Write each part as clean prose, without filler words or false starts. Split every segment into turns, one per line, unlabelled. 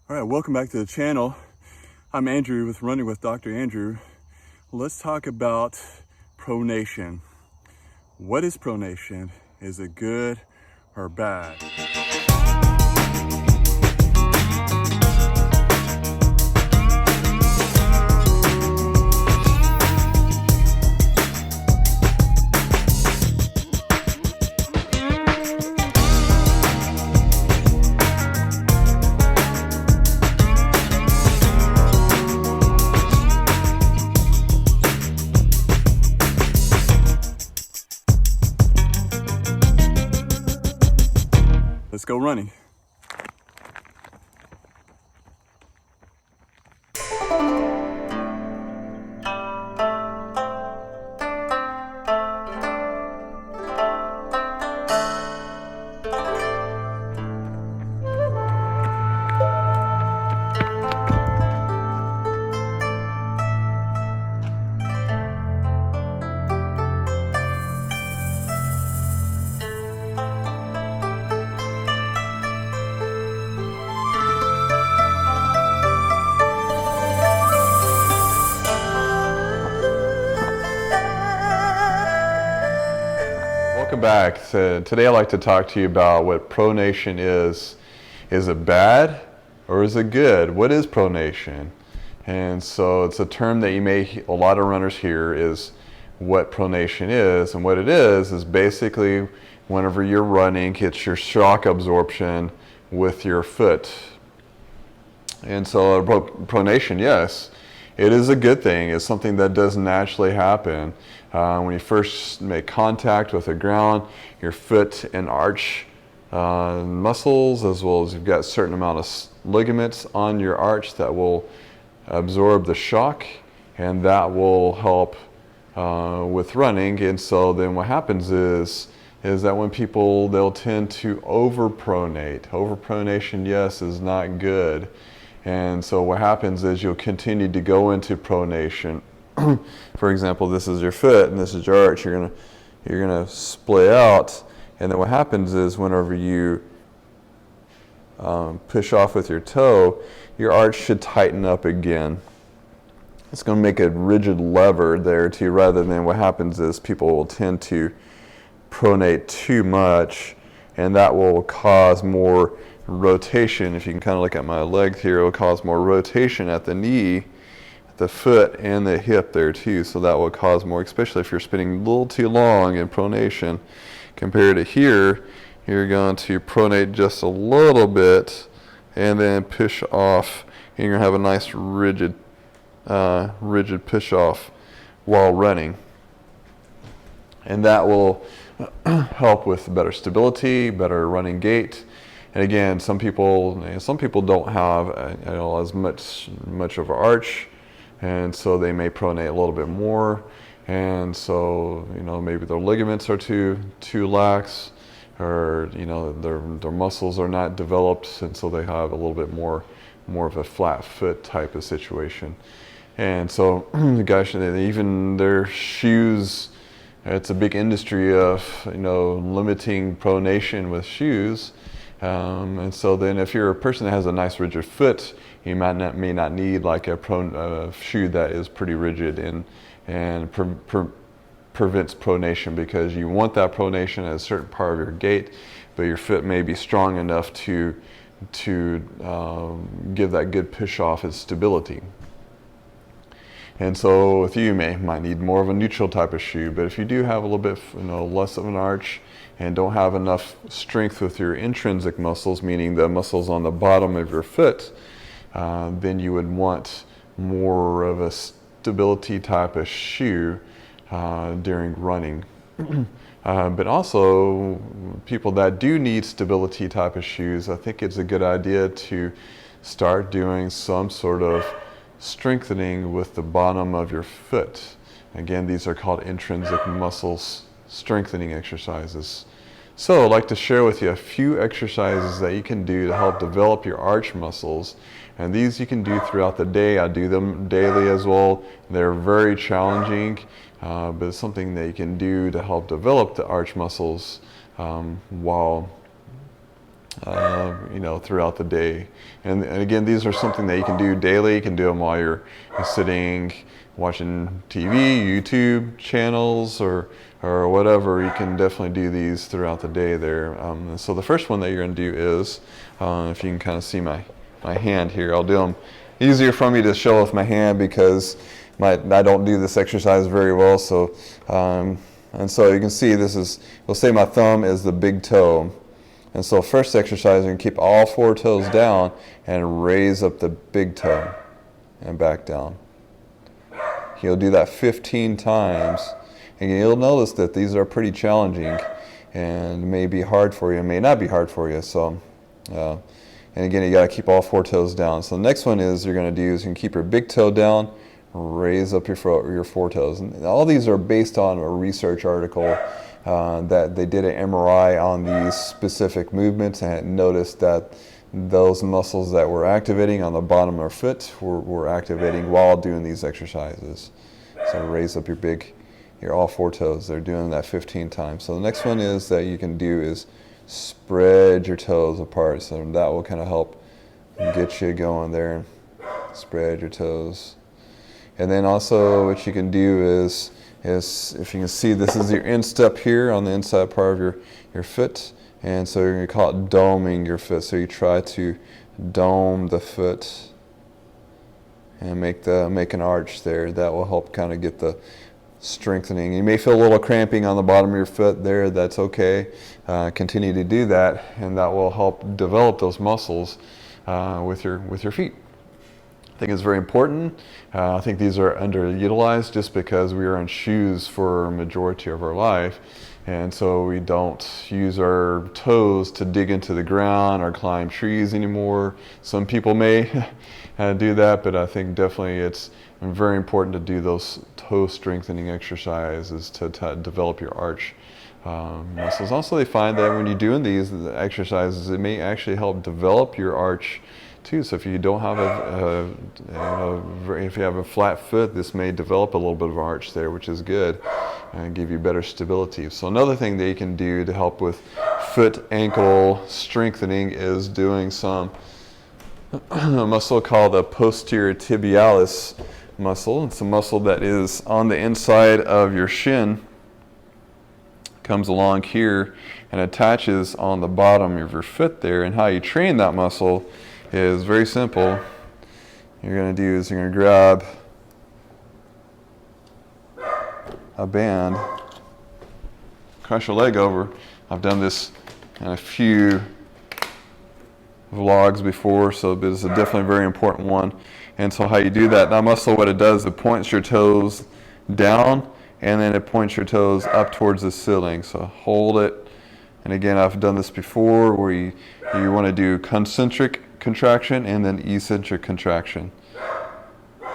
All right, welcome back to the channel. I'm Andrew with Running with Dr. Andrew. Let's talk about pronation. What is pronation? Is it good or bad? Let's go running. Welcome back. So today I'd like to talk to you about what pronation is. Is it bad or is it good? What is pronation? And so it's a term that a lot of runners hear is what pronation is. And what it is basically whenever you're running, it's your shock absorption with your foot. And so pronation, yes, it is a good thing. It's something that does naturally happen. When you first make contact with the ground, your foot and arch muscles, as well as you've got a certain amount of ligaments on your arch that will absorb the shock, and that will help with running. And so then what happens is that when people, they'll tend to overpronate. Overpronation, yes, is not good. And so what happens is you'll continue to go into pronation. For example, this is your foot and this is your arch. You're gonna splay out, and then what happens is whenever you push off with your toe, your arch should tighten up again. It's going to make a rigid lever there too, rather than what happens is people will tend to pronate too much, and that will cause more rotation. If you can kind of look at my leg here, it will cause more rotation at the knee, the foot, and the hip there too. So that will cause more, especially if you're spinning a little too long in pronation compared to here. You're going to pronate just a little bit and then push off, and you're going to have a nice rigid push off while running. And that will help with better stability, better running gait. And again, some people don't have as much of an arch, and so they may pronate a little bit more, and so maybe their ligaments are too lax, or their muscles are not developed, and so they have a little bit more of a flat foot type of situation. And so gosh, even their shoes, it's a big industry of limiting pronation with shoes. And so then if you're a person that has a nice rigid foot, you may not need like a shoe that is pretty rigid and prevents pronation, because you want that pronation at a certain part of your gait, but your foot may be strong enough to give that good push off as stability. And so with you might need more of a neutral type of shoe, but if you do have a little bit less of an arch and don't have enough strength with your intrinsic muscles, meaning the muscles on the bottom of your foot, then you would want more of a stability type of shoe during running. But also, people that do need stability type of shoes, I think it's a good idea to start doing some sort of strengthening with the bottom of your foot. Again, these are called intrinsic muscles strengthening exercises. So I'd like to share with you a few exercises that you can do to help develop your arch muscles. And these you can do throughout the day. I do them daily as well. They're very challenging, but it's something that you can do to help develop the arch muscles while throughout the day. And again, these are something that you can do daily. You can do them while you're sitting, watching TV, YouTube channels, or whatever. You can definitely do these throughout the day there. So the first one that you're going to do is, if you can kind of see my hand here, I'll do them. Easier for me to show with my hand because I don't do this exercise very well. So and so you can see this is, we'll say my thumb is the big toe. And so first exercise, you can keep all 4 toes down and raise up the big toe and back down. You'll do that 15 times. And you'll notice that these are pretty challenging and may be hard for you, may not be hard for you. So, and again, you got to keep all 4 toes down. So the next one is you're going to do is you can keep your big toe down, raise up your 4 toes. And all these are based on a research article that they did an MRI on these specific movements and noticed that those muscles that were activating on the bottom of our foot were activating while doing these exercises. So raise up your all 4 toes. They're doing that 15 times. So the next one is that you can do is spread your toes apart. So that will kind of help get you going there. Spread your toes. And then also what you can do is if you can see, this is your instep here on the inside part of your foot. And so you're going to call it doming your foot. So you try to dome the foot and make an arch there. That will help kind of get the strengthening. You may feel a little cramping on the bottom of your foot there. That's okay. Continue to do that, and that will help develop those muscles with your feet. I think it's very important. I think these are underutilized just because we are in shoes for a majority of our life. And so we don't use our toes to dig into the ground or climb trees anymore. Some people may do that, but I think definitely it's very important to do those toe strengthening exercises to develop your arch muscles. Also, they find that when you're doing these exercises, it may actually help develop your arch too. So if you don't have if you have a flat foot, this may develop a little bit of arch there, which is good, and give you better stability. So another thing that you can do to help with foot ankle strengthening is doing some a muscle called the posterior tibialis muscle. It's a muscle that is on the inside of your shin, comes along here and attaches on the bottom of your foot there. And how you train that muscle is very simple. You're going to do is you're going to grab a band, cross your leg over. I've done this in a few vlogs before, so this is definitely a very important one. And so how you do that muscle, what it does, it points your toes down and then it points your toes up towards the ceiling. So hold it. And again, I've done this before where you want to do concentric contraction and then eccentric contraction.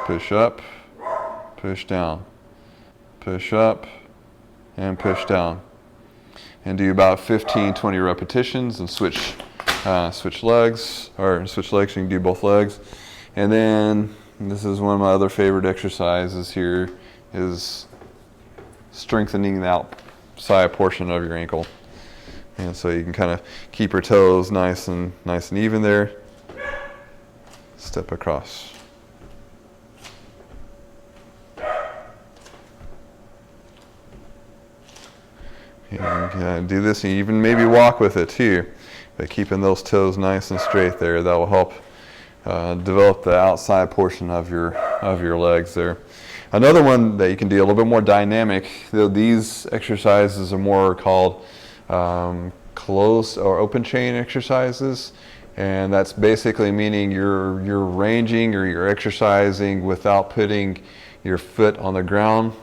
Push up, push down, push up, and push down. And do about 15-20 repetitions and switch legs, or switch legs, you can do both legs. And then this is one of my other favorite exercises here, is strengthening the outside portion of your ankle. And so you can kind of keep your toes nice and even there. Step across. You can do this, and even maybe walk with it too. But keeping those toes nice and straight there, that will help develop the outside portion of your legs there. Another one that you can do a little bit more dynamic, though these exercises are more called closed or open chain exercises, and that's basically meaning you're ranging or you're exercising without putting your foot on the ground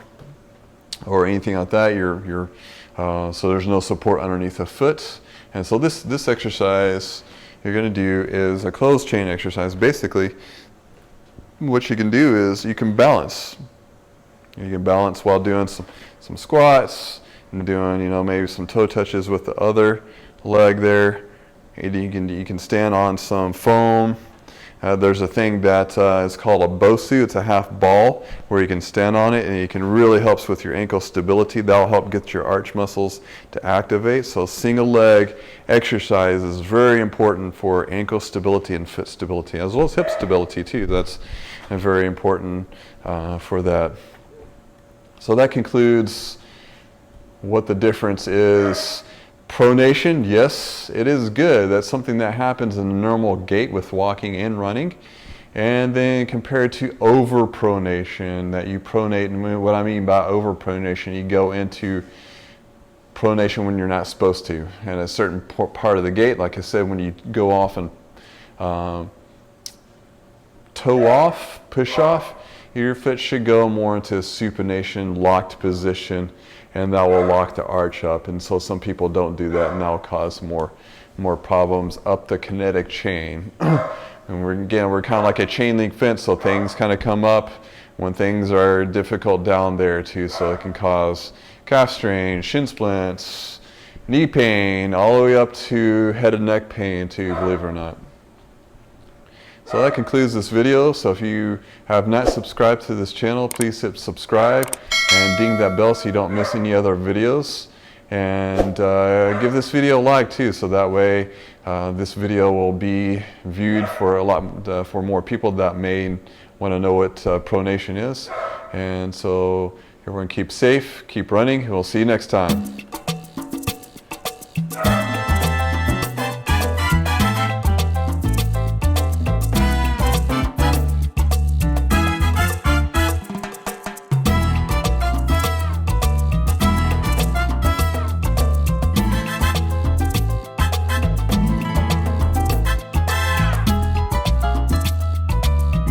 or anything like that. So there's no support underneath the foot. And so this exercise you're going to do is a closed chain exercise. Basically, what you can do is you can balance. You can balance while doing some squats and doing, maybe some toe touches with the other leg there. You can stand on some foam There's a thing that is called a BOSU. It's a half ball where you can stand on it, and it can really helps with your ankle stability. That'll help get your arch muscles to activate. So single leg exercise is very important for ankle stability and foot stability, as well as hip stability too. That's very important for that. So that concludes what the difference is. Pronation, yes, it is good. That's something that happens in a normal gait with walking and running. And then compared to overpronation, that you pronate, and what I mean by overpronation, you go into pronation when you're not supposed to. And a certain part of the gait, like I said, when you go off and toe off, push off, your foot should go more into a supination, locked position, and that will lock the arch up. And so some people don't do that, and that will cause more problems up the kinetic chain. And we're kind of like a chain link fence, so things kind of come up when things are difficult down there too. So it can cause calf strain, shin splints, knee pain, all the way up to head and neck pain too, believe it or not. So that concludes this video. So if you have not subscribed to this channel, please hit subscribe and ding that bell so you don't miss any other videos. And give this video a like too, so that way this video will be viewed for for more people that may want to know what pronation is. And so everyone keep safe, keep running, and we'll see you next time.